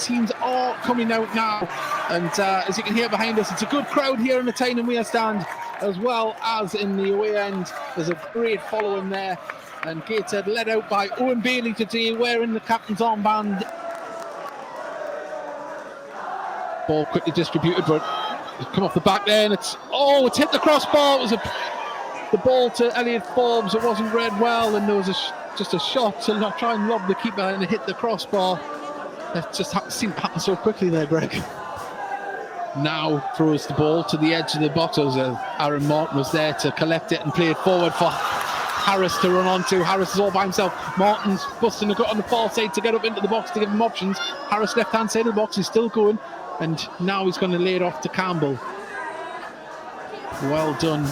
teams are coming out now, and as you can hear behind us, it's a good crowd here in the Tyne and Wear stand as well as in the away end. There's a great following there, and Gateshead led out by Owen Bailey today wearing the captain's armband. Ball quickly distributed, but it's come off the back there, and it's hit the crossbar. It was the ball to Elliot Forbes. It wasn't read well, and there was just a shot to try and lob the keeper, and it hit the crossbar. It just seemed to happen so quickly there, Greg. Now throws the ball to the edge of the box. Aaron Martin was there to collect it and play it forward for Harris to run onto. Harris is all by himself. Martin's busting a gut on the far side to get up into the box to give him options. Harris left hand side of the box, he's still going, and now he's going to lay it off to Campbell. Well done,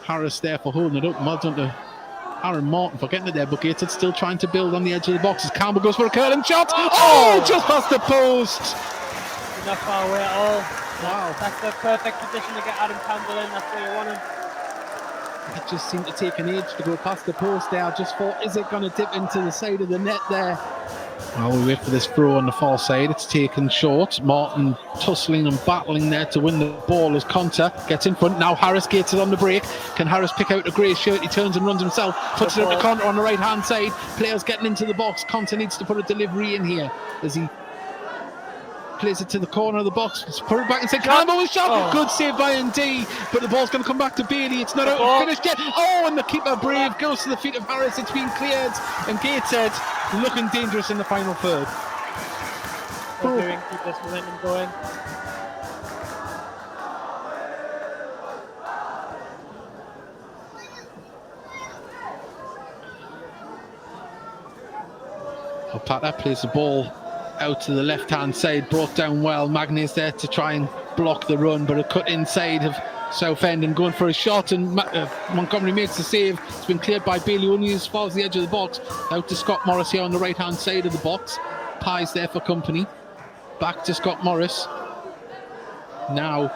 Harris, there for holding it up. Well done to Aaron Martin for getting it there, but Gateshead still trying to build on the edge of the box as Campbell goes for a curling shot. Just past the post. Not far away at all. Wow. That's the perfect position to get Adam Campbell in. That's where you want him. It just seemed to take an age to go past the post there. I just thought, is it going to dip into the side of the net there? Well, we wait for this throw on the far side. It's taken short. Martin tussling and battling there to win the ball as Conteh gets in front. Now Harris gets it on the break. Can Harris pick out a grey shirt? He turns and runs himself. Puts it out to Conteh on the right hand side. Players getting into the box. Conteh needs to put a delivery in here as he plays it to the corner of the box. Put it back inside. Campbell was shot. Good save by ND, but the ball's going to come back to Bailey. It's not out finished yet. And the keeper, Brave, goes to the feet of Harris. It's been cleared, and Gateshead looking dangerous in the final third. Keep this momentum going. Opata plays the ball out to the left hand side, brought down well. Magny's there to try and block the run, but a cut inside of Southend and going for a shot, and Montgomery makes the save. It's been cleared by Bailey only as far as the edge of the box. Out to Scott Morris here on the right hand side of the box. Pye's there for company. Back to Scott Morris. Now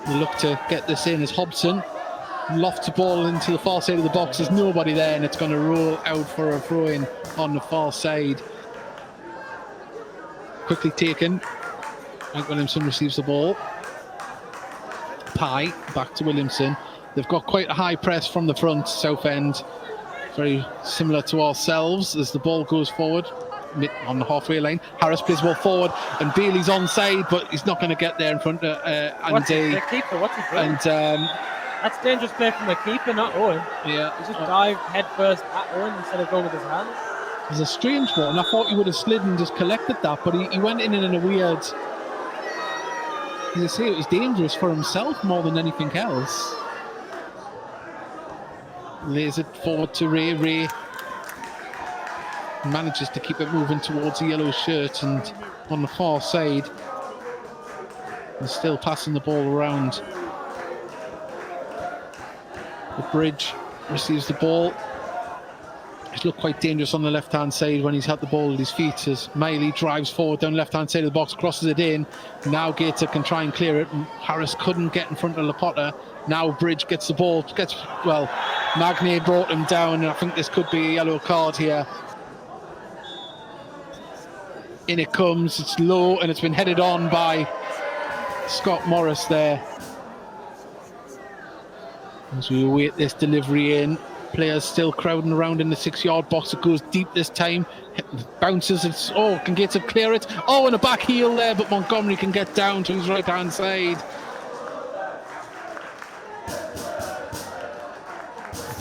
we look to get this in as Hobson lofts the ball into the far side of the box. There's nobody there, and it's going to roll out for a throw in on the far side. Quickly taken. Mike Williamson receives the ball. Pye back to Williamson. They've got quite a high press from the front, Southend. Very similar to ourselves as the ball goes forward on the halfway line. Harris plays the ball forward, and Bailey's onside, but he's not going to get there in front of Andy. The keeper, what's he doing? And that's dangerous play from the keeper, not Owen. Yeah. He just dived head first at Owen instead of going with his hands. It was a strange one, and I thought he would have slid and just collected that, but he went in a weird... As I say, it was dangerous for himself more than anything else. Lays it forward to Ray. Ray manages to keep it moving towards the yellow shirt, and on the far side, and still passing the ball around. The Bridge receives the ball. He's looked quite dangerous on the left-hand side when he's had the ball at his feet as Miley drives forward down the left-hand side of the box, crosses it in. Now Gateshead can try and clear it. Harris couldn't get in front of Lapota. Now Bridge gets the ball. Magny brought him down, and I think this could be a yellow card here. In it comes. It's low, and it's been headed on by Scott Morris there. As we await this delivery in. Players still crowding around in the 6-yard box. It goes deep this time. Bounces. Can Gateshead clear it? And a back heel there, but Montgomery can get down to his right-hand side.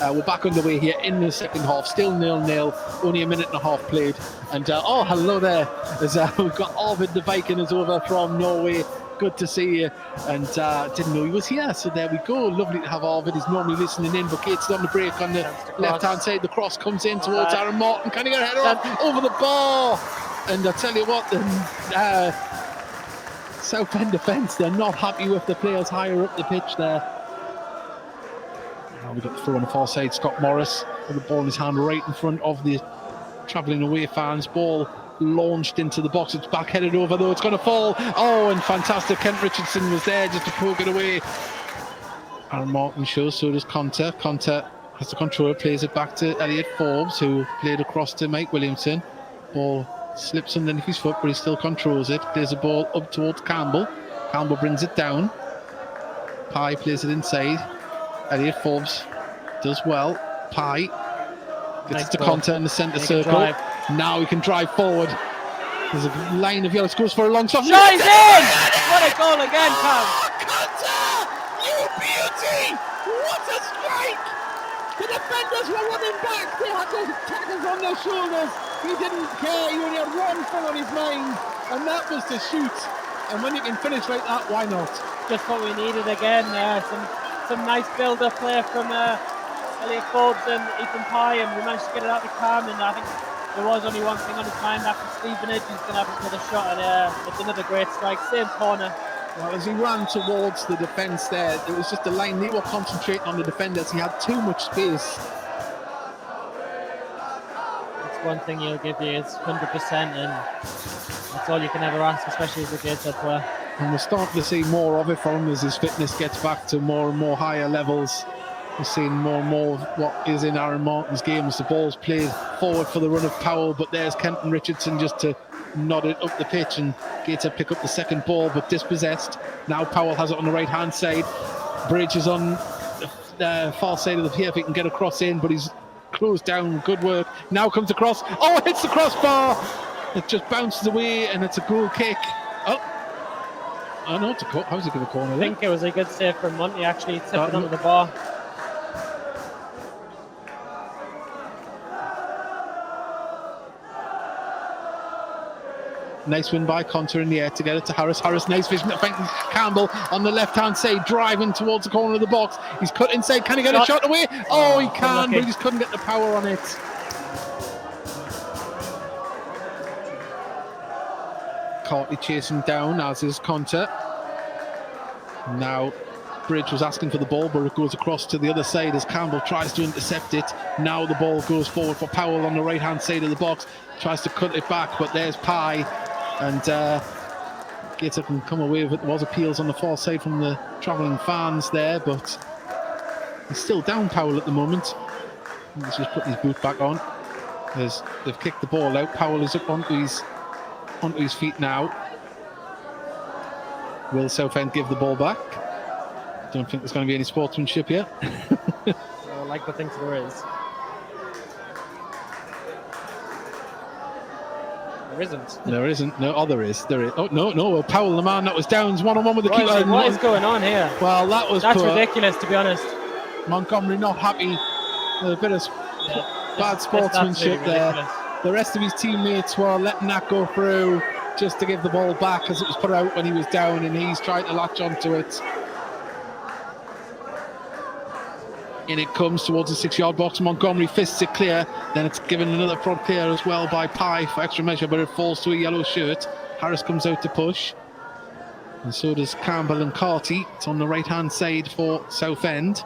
We're back underway here in the second half. Still 0-0. Only a minute and a half played. And hello there. As we've got Arvid the Viking is over from Norway. Good to see you, and didn't know he was here, so there we go. Lovely to have Arvid. He's normally listening in, but Gateshead on the break on the left-hand side. The cross comes in towards Aaron Martin. Can he get a header off over the bar? And I tell you what, the Southend defence, they're not happy with the players higher up the pitch there. Now we've got the throw on the far side. Scott Morris with the ball in his hand right in front of the travelling away fans. Ball launched into the box. It's back headed over though. It's going to fall. And fantastic. Kent Richardson was there just to poke it away. Aaron Martin shows, so does Conteh. Conteh has the control, plays it back to Elliot Forbes, who played across to Mike Williamson. Ball Slips underneath his foot, but he still controls it. There's a ball up towards Campbell. Campbell brings it down. Pye plays it inside. Elliot Forbes does well. Pye gets it to Conteh in the centre circle. Now he can drive forward. There's a line of yellow. Scores for a long shot. Shot is in! What a goal again, Cam! Conteh! You beauty! What a strike! The defenders were running back. They had their tackles on their shoulders. He didn't care. He only had one thing on his mind, and that was to shoot. And when you can finish like that, why not? Just what we needed again. Some nice build-up play from Elliot Forbes and Ethan Pye, and we managed to get it out to Cam. And I think there was only one thing on his mind after Stevenage. He's going to have another shot, and it's another great strike. Same corner. Well, as he ran towards the defence there, it was just a line. They were concentrating on the defenders. He had too much space. That's one thing he'll give you is 100%, and that's all you can ever ask, especially as a Gateshead player. And we're starting to see more of it from him as his fitness gets back to more and more higher levels. We're seeing more and more of what is in Aaron Martin's game as the ball's played forward for the run of Powell, but there's Kenton Richardson just to nod it up the pitch, and Gateshead pick up the second ball but dispossessed. Now Powell has it on the right hand side. Bridge is on the far side of the pier if he can get a cross in, but he's closed down. Good work. Now comes across. Oh, it hits the crossbar. It just bounces away and it's a goal kick. Oh no, it's a cut. How's he give a corner? I think it was a good save from Monty, actually tipped it under the bar. Nice win by Conteh in the air to get it to Harris. Harris, nice vision to find Campbell on the left-hand side, driving towards the corner of the box. He's cut inside. Can he get a shot away? Oh, he can, but he just couldn't get the power on it. Carty chasing down, as is Conteh. Now Bridge was asking for the ball, but it goes across to the other side as Campbell tries to intercept it. Now the ball goes forward for Powell on the right-hand side of the box. Tries to cut it back, but there's Pye. And Gateshead can come away with it. There was appeals on the far side from the travelling fans there, but he's still down, Powell, at the moment. He's just putting his boot back on. They've kicked the ball out. Powell is up onto his feet now. Will Southend give the ball back? Don't think there's going to be any sportsmanship here. I like to think there is. There isn't. There isn't. No, oh, there is. There is. Oh, no. Well, Powell, the man that was down, is one-on-one with the keeper. What is going on here? Well, that's poor. Ridiculous, to be honest. Montgomery not happy. A bit of bad sportsmanship there. The rest of his teammates were letting that go through just to give the ball back as it was put out when he was down, and he's trying to latch onto it. In it comes towards the 6-yard box. Montgomery fists it clear. Then it's given another prod clear as well by Pye for extra measure, but it falls to a yellow shirt. Harris comes out to push. And so does Campbell and Carty. It's on the right-hand side for Southend.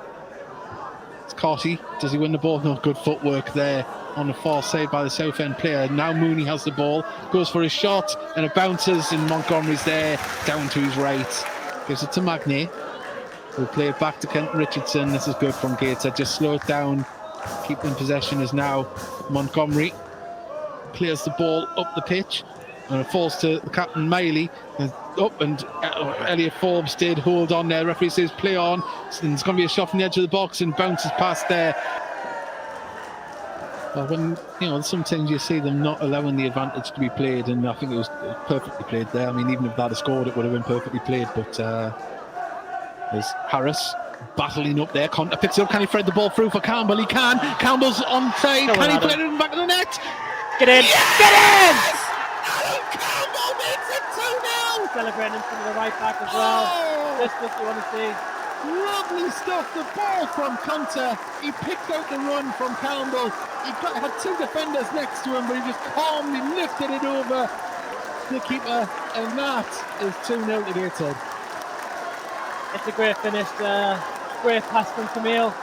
It's Carty. Does he win the ball? No, good footwork there on the far side by the Southend player. Now Mooney has the ball. Goes for a shot and it bounces, and Montgomery's there down to his right. Gives it to Magny. We'll play it back to Kenton Richardson. This is good from Gateshead. Just slow it down. Keep in possession is now Montgomery. Clears the ball up the pitch. And it falls to the captain, Miley. Up, and Elliot Forbes did hold on there. Referee says play on. And it's going to be a shot from the edge of the box and bounces past there. Well, when, sometimes you see them not allowing the advantage to be played, and I think it was perfectly played there. I mean, even if they'd have scored, it would have been perfectly played, but there's Harris battling up there. Conteh picks it up. Can he thread the ball through for Campbell? He can. Campbell's onside. Can he put it in the back of the net? Get in! Yes! Get in! Adam Campbell makes it 2-0! Celebrating in front of the right back as well. Just what you want to see. Lovely stuff. The ball from Conteh. He picked out the run from Campbell. He had two defenders next to him, but he just calmly lifted it over the keeper, and that is 2-0 to Gateshead. It's a great finish. Great pass from Camille.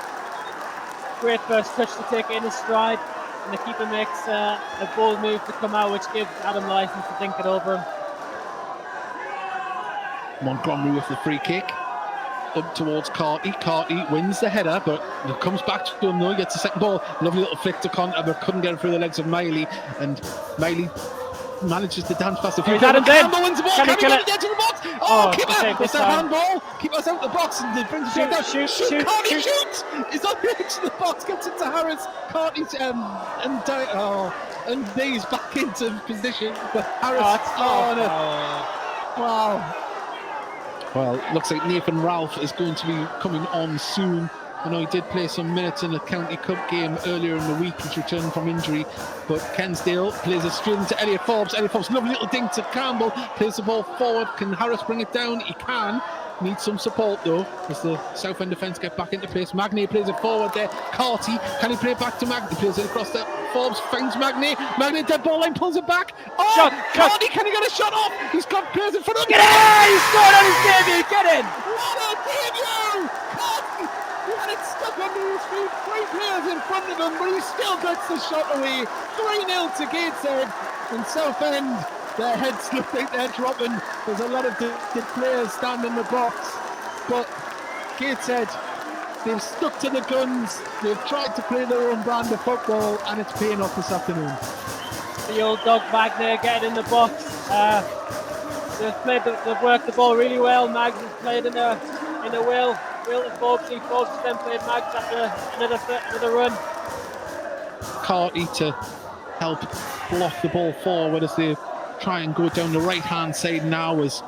Great first touch to take it in his stride, and the keeper makes a bold move to come out, which gives Adam the license to think it over him. Montgomery with the free kick. Up towards Carty. Carty wins the header, but it comes back to him though. He gets the second ball. Lovely little flick to Conteh, but couldn't get it through the legs of Miley. And Miley manages to dance past a few. Campbell wins the ball. Can he kill it? Get to the box? Keeper! It's a handball. Keeper's out the box and it brings it down. Shoot! Carty shoots! He's on the edge of the box. Gets it to Harris. Carty's and he's back into position. But Harris. Wow. Well, looks like Nathan Ralph is going to be coming on soon. I know he did play some minutes in the County Cup game earlier in the week. He's returned from injury. But Kensdale plays it straight into Elliot Forbes. Elliot Forbes, lovely little dink to Campbell. Plays the ball forward. Can Harris bring it down? He can. Needs some support though as the Southend defence get back into place. Magnet plays it forward there. Carty, can he play it back to Magnet? He plays it across there. Forbes finds Magnet. Magnet dead ball line, pulls it back. Carty, can he get a shot off? He's got players in front of him. Get in! He scored on his debut. Get in! What a debut! Carty had it stuck under his feet. 3 players in front of him, but he still gets the shot away. 3-0 to Gateshead and Southend. Their heads look like they're dropping. There's a lot of the players standing in the box. But Gateshead, they've stuck to the guns. They've tried to play their own brand of football, and it's paying off this afternoon. The old dog back there getting in the box. They've worked the ball really well. Mags has played in a Will to Forbes. Forbes has then played Mags after another run. Carty to help block the ball forward as they try and go down the right hand side now as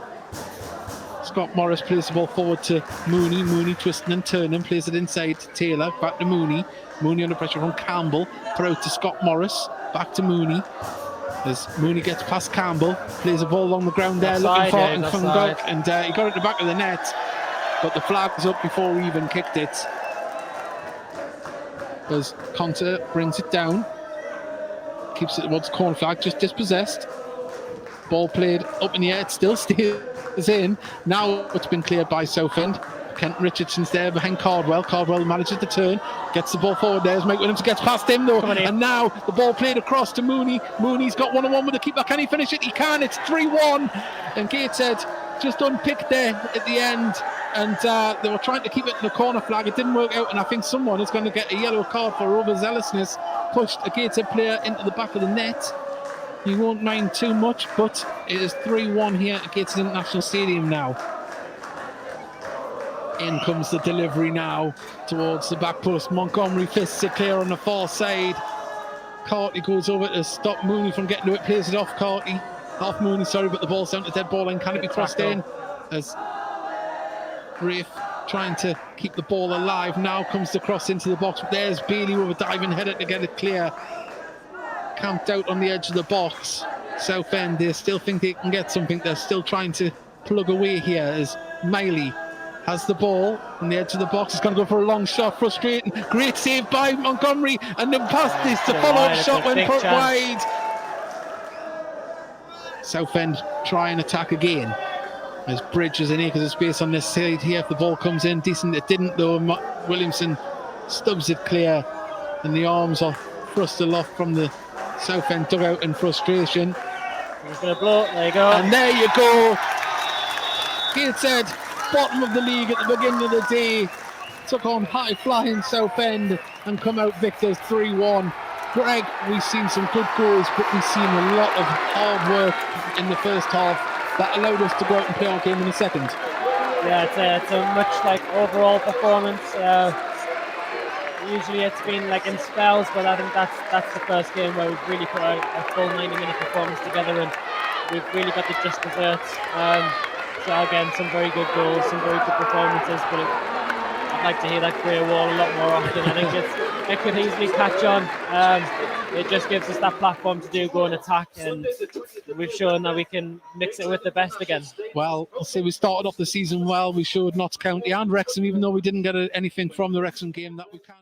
Scott Morris plays the ball forward to Mooney. Mooney twisting and turning, plays it inside to Taylor, back to Mooney. Mooney under pressure from Campbell, put out to Scott Morris, back to Mooney. As Mooney gets past Campbell, plays the ball along the ground there, looking for it and Kungok, and he got it at the back of the net, but the flag was up before he even kicked it. As Conteh brings it down, keeps it towards the corner flag, just dispossessed. Ball played up in the air, it still stays in. Now it's been cleared by Southend. Kent Richardson's there behind Cardwell. Cardwell manages to turn, gets the ball forward. There's Mike Williams, gets past him though. And now the ball played across to Mooney. Mooney's got 1-on-1 with the keeper. Can he finish it? He can. It's 3-1. And Gateshead just unpicked there at the end. And they were trying to keep it in the corner flag. It didn't work out. And I think someone is going to get a yellow card for overzealousness. Pushed a Gateshead player into the back of the net. You won't mind too much, but it is 3-1 here at Gateshead International Stadium now. In comes the delivery now towards the back post. Montgomery fists it clear on the far side. Carty goes over to stop Mooney from getting to it, plays it off Carty. Off Mooney, sorry, but the ball's down to dead ball and can it be crossed in? As Rafe trying to keep the ball alive. Now comes the cross into the box, but there's Bailey with a diving header to get it clear. Camped out on the edge of the box. Southend, they still think they can get something. They're still trying to plug away here as Miley has the ball on the edge of the box. He's going to go for a long shot, frustrating. Great save by Montgomery, and then past this, the follow-up shot went put wide. Southend try and attack again. As Bridge is in acres of space on this side here. If the ball comes in decent, it didn't though. Williamson stubs it clear, and the arms are thrust aloft from the Southend dugout in frustration. He's going to blow. There you go. And there you go. Gateshead, bottom of the league at the beginning of the day, took on high-flying Southend and come out victors 3-1. Greg, we've seen some good goals, but we've seen a lot of hard work in the first half that allowed us to go out and play our game in the second. Yeah, it's a much like overall performance. Usually it's been like in spells, but I think that's the first game where we've really put a full 90-minute performance together, and we've really got the just desserts. So again, some very good goals, some very good performances, but I'd like to hear that clear wall a lot more often. I think it could easily catch on. It just gives us that platform to go and attack, and we've shown that we can mix it with the best again. Well, I'll say we started off the season well. We showed Notts County and Wrexham, even though we didn't get anything from the Wrexham game, that we can.